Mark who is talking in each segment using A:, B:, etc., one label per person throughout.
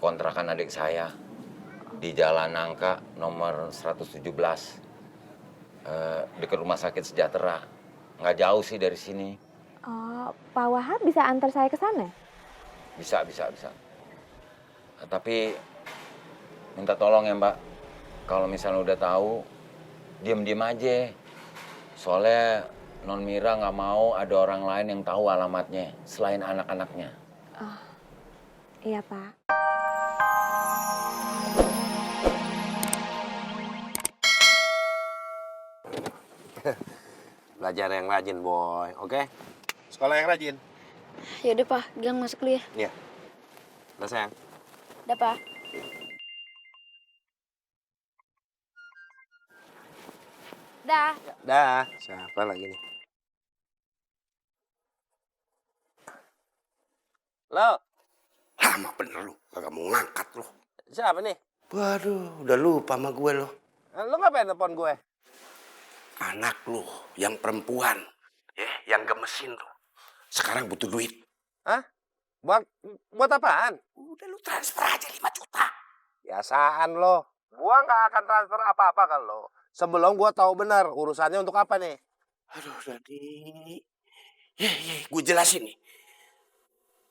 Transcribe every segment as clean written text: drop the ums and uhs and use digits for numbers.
A: kontrakan adik saya di Jalan Nangka nomor 117 dekat Rumah Sakit Sejahtera. Nggak jauh sih dari sini.
B: Pak Wahab bisa antar saya ke sana?
A: Bisa. Tapi minta tolong ya Mbak. Kalau misalnya udah tahu, diem-diem aja. Soalnya Non Mira nggak mau ada orang lain yang tahu alamatnya selain anak-anaknya.
B: Iya, Pak.
C: Belajar yang rajin, boy. Oke? Sekolah yang rajin.
D: Yaudah, Pak. Gilang masuk dulu ya.
C: Iya. Udah, sayang.
D: Udah, Pak. Dah.
C: Dah. Siapa lagi nih? Lo.
E: Lama bener lu, kagak mau ngangkat lu.
C: Siapa nih?
E: Waduh, udah lupa sama gue lo.
C: Lo ngapain telepon gue?
E: Anak lu yang perempuan, yang gemesin tuh. Sekarang butuh duit.
C: Hah? Buat apaan?
E: Udah lu transfer aja 5 juta.
C: Biasaan lo. Gua nggak akan transfer apa-apa kan lo. Sebelum gua tahu benar urusannya untuk apa nih.
E: Aduh, Dadi. Gue jelasin nih.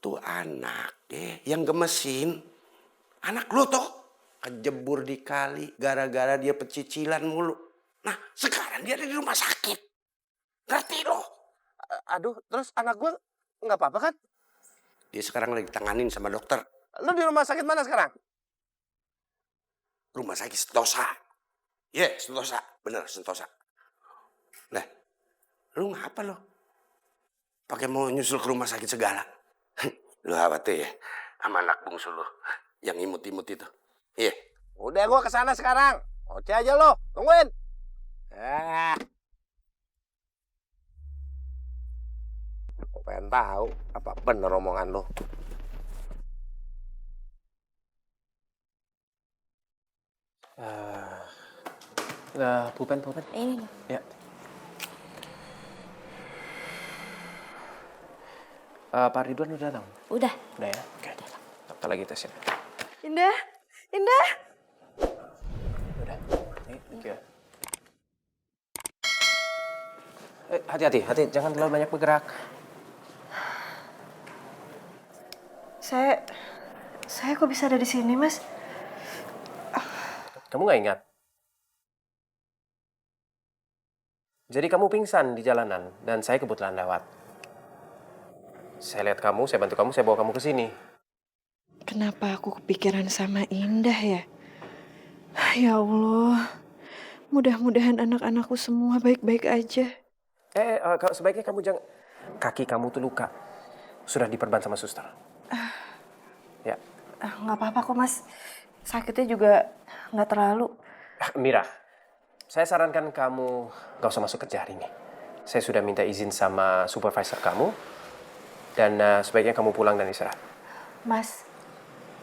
E: Tuh anak yang gemesin. Anak lu tuh kejebur di kali gara-gara dia pecicilan mulu. Nah, sekarang dia ada di rumah sakit. Ngerti lo?
C: Aduh, terus anak gua nggak apa-apa kan?
E: Dia sekarang lagi ditanganin sama dokter.
C: Lo di rumah sakit mana sekarang?
E: Rumah sakit Sentosa. Sentosa. Bener, Sentosa. Lah, lu ngapa lo? Pakai mau nyusul ke rumah sakit segala. Lu khawatir ya sama anak bungsu lu yang imut-imut itu. Iya.
C: Udah gua kesana sekarang. Oce aja lo, tungguin. Gua pengen tahu apa bener omongan lo.
F: Pulpen.
D: Ini loh.
F: Ya. Pak Ridwan udah datang?
D: Udah.
F: Udah ya? Oke. Kita lagi tes ya.
B: Indah.
F: Udah. Nih, thank you. Hati-hati. Jangan terlalu banyak bergerak.
G: Saya kok bisa ada di sini, Mas?
F: Kamu nggak ingat? Jadi kamu pingsan di jalanan dan saya kebetulan lewat. Saya lihat kamu, saya bantu kamu, saya bawa kamu ke sini.
G: Kenapa aku kepikiran sama Indah ya? Ya Allah, mudah-mudahan anak-anakku semua baik-baik aja.
F: Sebaiknya kamu jangan. Kaki kamu tuh luka. Sudah diperban sama suster. Ya.
G: Nggak apa-apa kok, Mas. Sakitnya juga nggak terlalu.
F: Mira, saya sarankan kamu gak usah masuk kerja hari ini. Saya sudah minta izin sama supervisor kamu. Dan sebaiknya kamu pulang dan istirahat.
G: Mas,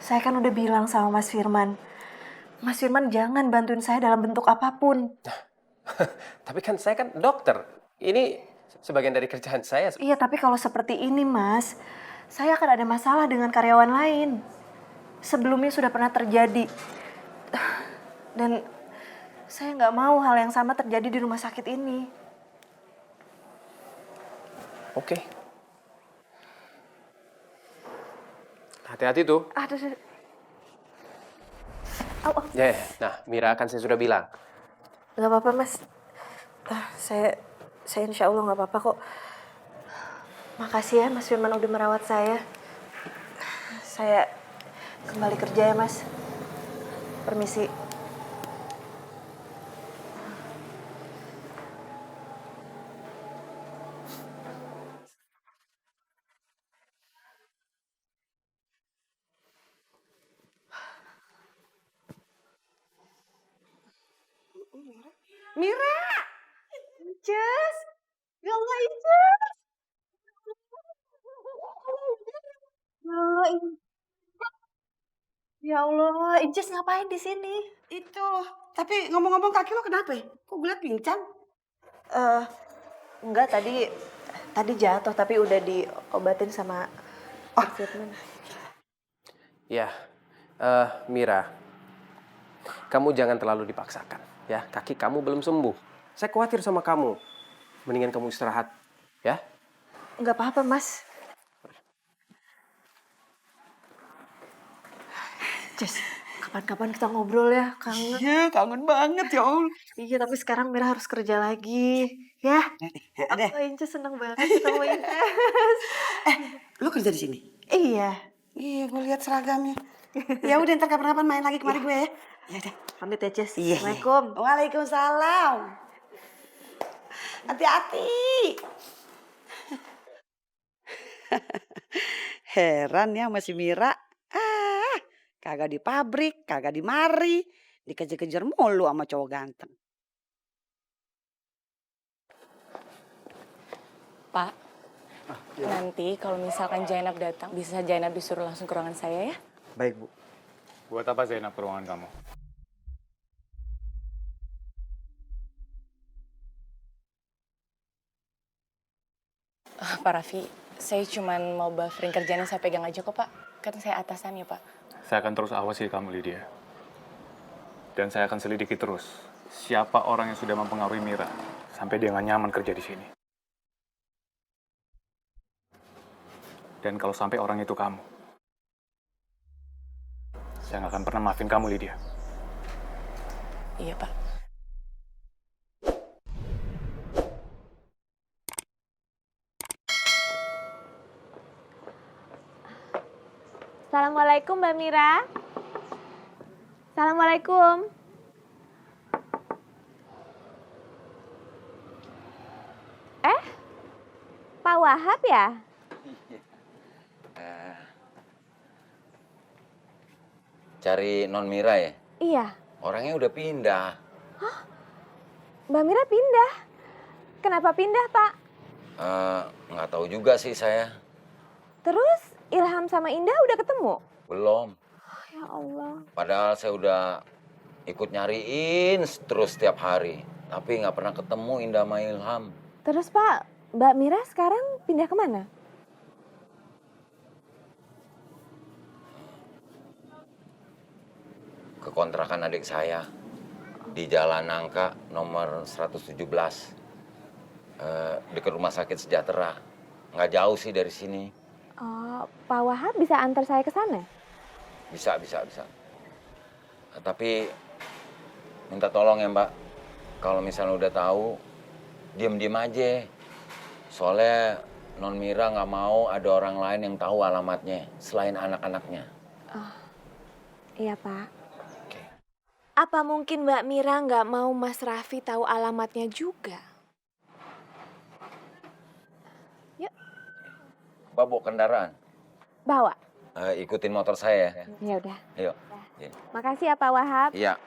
G: saya kan udah bilang sama Mas Firman. Mas Firman jangan bantuin saya dalam bentuk apapun.
F: Tapi kan saya kan dokter. Ini sebagian dari kerjaan saya.
G: Iya, tapi kalau seperti ini, Mas, saya akan ada masalah dengan karyawan lain. Sebelumnya sudah pernah terjadi. Dan saya nggak mau hal yang sama terjadi di rumah sakit ini.
F: Oke. Hati-hati tuh.
G: Aduh.
F: Ya, nah Mira kan saya sudah bilang.
G: Nggak apa-apa, Mas. Saya insya Allah nggak apa-apa kok. Makasih ya Mas Firman udah merawat saya. Saya kembali kerja ya, Mas. Permisi.
B: Mira! Inces! Ya Allah, Inces! Ya Allah, Inces ngapain di sini?
H: Itu, tapi ngomong-ngomong kaki lo kenapa ya? Kok gue liat pincang?
G: Enggak, tadi jatuh tapi udah diobatin sama Firman.
F: Ya, Mira, kamu jangan terlalu dipaksakan, ya. Kaki kamu belum sembuh. Saya khawatir sama kamu. Mendingan kamu istirahat, ya.
G: Nggak apa-apa, Mas. Jess, kapan-kapan kita ngobrol ya, kangen.
H: Iya, kangen banget ya Allah.
G: Iya, tapi sekarang Mira harus kerja lagi, ya.
H: Deh.
G: Oh, Inces seneng banget ketemu Inces.
H: Lu kerja di sini?
G: Iya,
H: Iya, gue lihat seragamnya. Ya udah, ntar kapan-kapan main lagi kemari gue ya. Iya deh.
G: pamit ya, Jess.
H: Iya.
G: Assalamualaikum.
H: Waalaikumsalam. Hati-hati. Heran ya sama si Mira. Kagak di pabrik, kagak di mari. Dikejar-kejar mulu sama cowok ganteng.
I: Pak, nanti kalau misalkan Zainab datang, bisa Zainab disuruh langsung ke ruangan saya ya?
J: Baik, Bu. Buat apa Zainab ke ruangan kamu?
I: Pak Raffi, saya cuma mau buffering kerjaan yang saya pegang aja kok, Pak. Kan saya atasannya, Pak.
J: Saya akan terus awasi kamu, Lydia. Dan saya akan selidiki terus siapa orang yang sudah mempengaruhi Mira sampai dia nggak nyaman kerja di sini. Dan kalau sampai orang itu kamu, saya nggak akan pernah maafin kamu, Lydia.
I: Iya, Pak.
B: Assalamualaikum Mbak Mira. Assalamualaikum. Pak Wahab ya?
A: Cari Non Mira ya?
B: Iya.
A: Orangnya udah pindah.
B: Mbak Mira pindah. Kenapa pindah, Pak?
A: Nggak tahu juga sih saya.
B: Terus Ilham sama Indah udah ketemu?
A: Belum.
B: Ya Allah.
A: Padahal saya udah ikut nyariin terus setiap hari. Tapi nggak pernah ketemu Indah sama Ilham.
B: Terus Pak, Mbak Mira sekarang pindah kemana?
A: Ke kontrakan adik saya. Di Jalan Nangka nomor 117. Dekat Rumah Sakit Sejahtera. Nggak jauh sih dari sini.
B: Pak Wahab bisa antar saya ke sana?
A: Bisa. Tapi minta tolong ya Mbak. Kalau misalnya udah tahu, diem-diem aja. Soalnya Non Mira nggak mau ada orang lain yang tahu alamatnya selain anak-anaknya.
B: Iya, Pak.
A: Oke.
B: Apa mungkin Mbak Mira nggak mau Mas Raffi tahu alamatnya juga?
A: Mbak bawa kendaraan.
B: Bawa.
A: Ikutin motor saya ya.
B: Ya udah.
A: Ayo. Iya.
B: Makasih ya Pak Wahab.
A: Iya.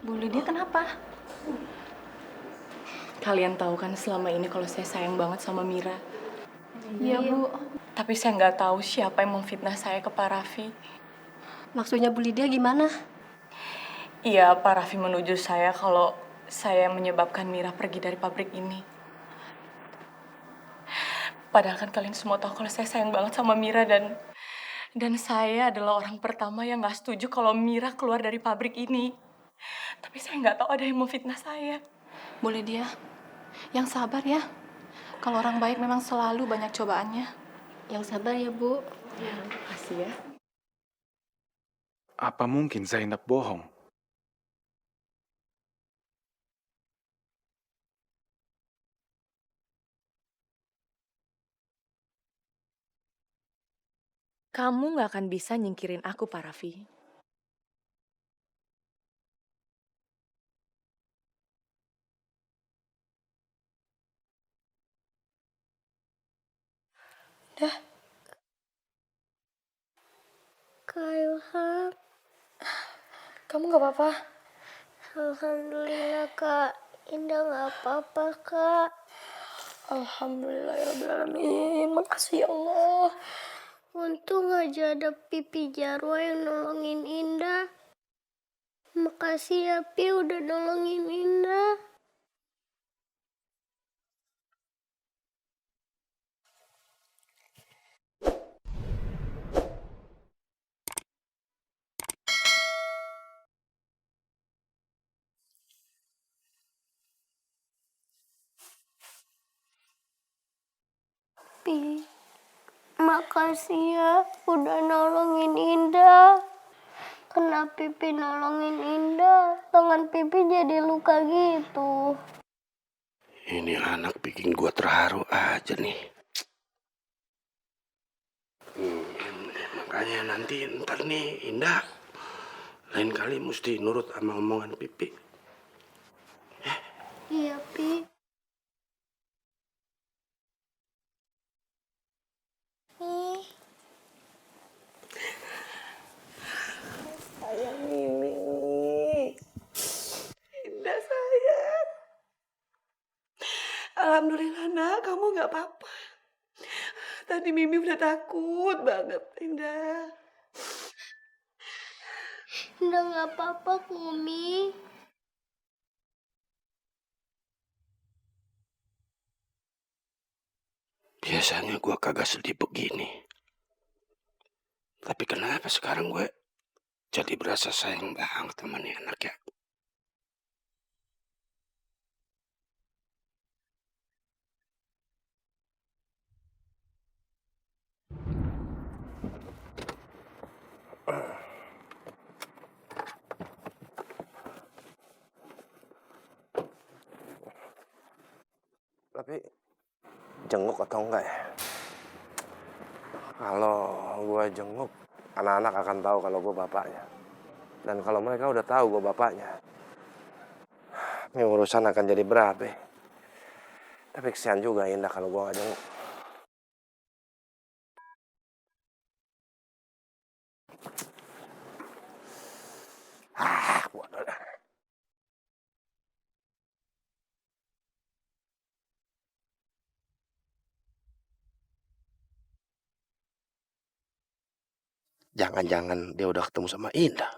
I: Bu Lydia kenapa? Kalian tahu kan selama ini kalau saya sayang banget sama Mira. Iya, Bu. Tapi saya nggak tahu siapa yang memfitnah saya ke Pak Raffi.
G: Maksudnya Bu Lydia gimana?
I: Iya, Pak Raffi menuju saya kalau saya menyebabkan Mira pergi dari pabrik ini. Padahal kan kalian semua tahu kalau saya sayang banget sama Mira dan saya adalah orang pertama yang nggak setuju kalau Mira keluar dari pabrik ini. Tapi saya nggak tahu ada yang memfitnah saya.
K: Boleh dia, yang sabar ya. Kalau orang baik memang selalu banyak cobaannya.
G: Yang sabar ya, Bu.
I: Makasih ya.
J: Apa mungkin Zainab bohong?
I: Kamu nggak akan bisa nyingkirin aku, Pak Raffi.
D: Kak Ilham,
G: Kamu nggak apa-apa?
D: alhamdulillah Kak. Indah nggak apa-apa Kak.
G: Alhamdulillah ya Rabbil Alamin. Makasih ya Allah.
D: Untung aja ada Pipi Jarwo yang nolongin Indah. Makasih ya Pi udah nolongin Indah. Pi. Makasih ya udah nolongin Indah. Kena Pipi nolongin Indah, tangan Pipi jadi luka gitu.
E: Ini anak bikin gua terharu aja nih. Makanya nanti ntar nih Indah lain kali mesti nurut sama omongan Pipi.
D: Iya, Pi.
H: Sayang Mimi. Indah sayang. Alhamdulillah nak, kamu nggak apa-apa. Tadi Mimi udah takut banget, Indah.
D: Indah nggak apa-apa, Umi.
E: Biasanya gua kagak sedih begini. Tapi kenapa sekarang gue jadi berasa sayang banget sama nih anak ya?
C: Tapi jenguk atau enggak ya? Kalau gue jenguk, anak-anak akan tahu kalau gue bapaknya. Dan kalau mereka udah tahu gue bapaknya, ini urusan akan jadi berat deh. Tapi kesian juga Indah kalau gue gak jenguk. Bodoh dah. Jangan-jangan dia udah ketemu sama Indah.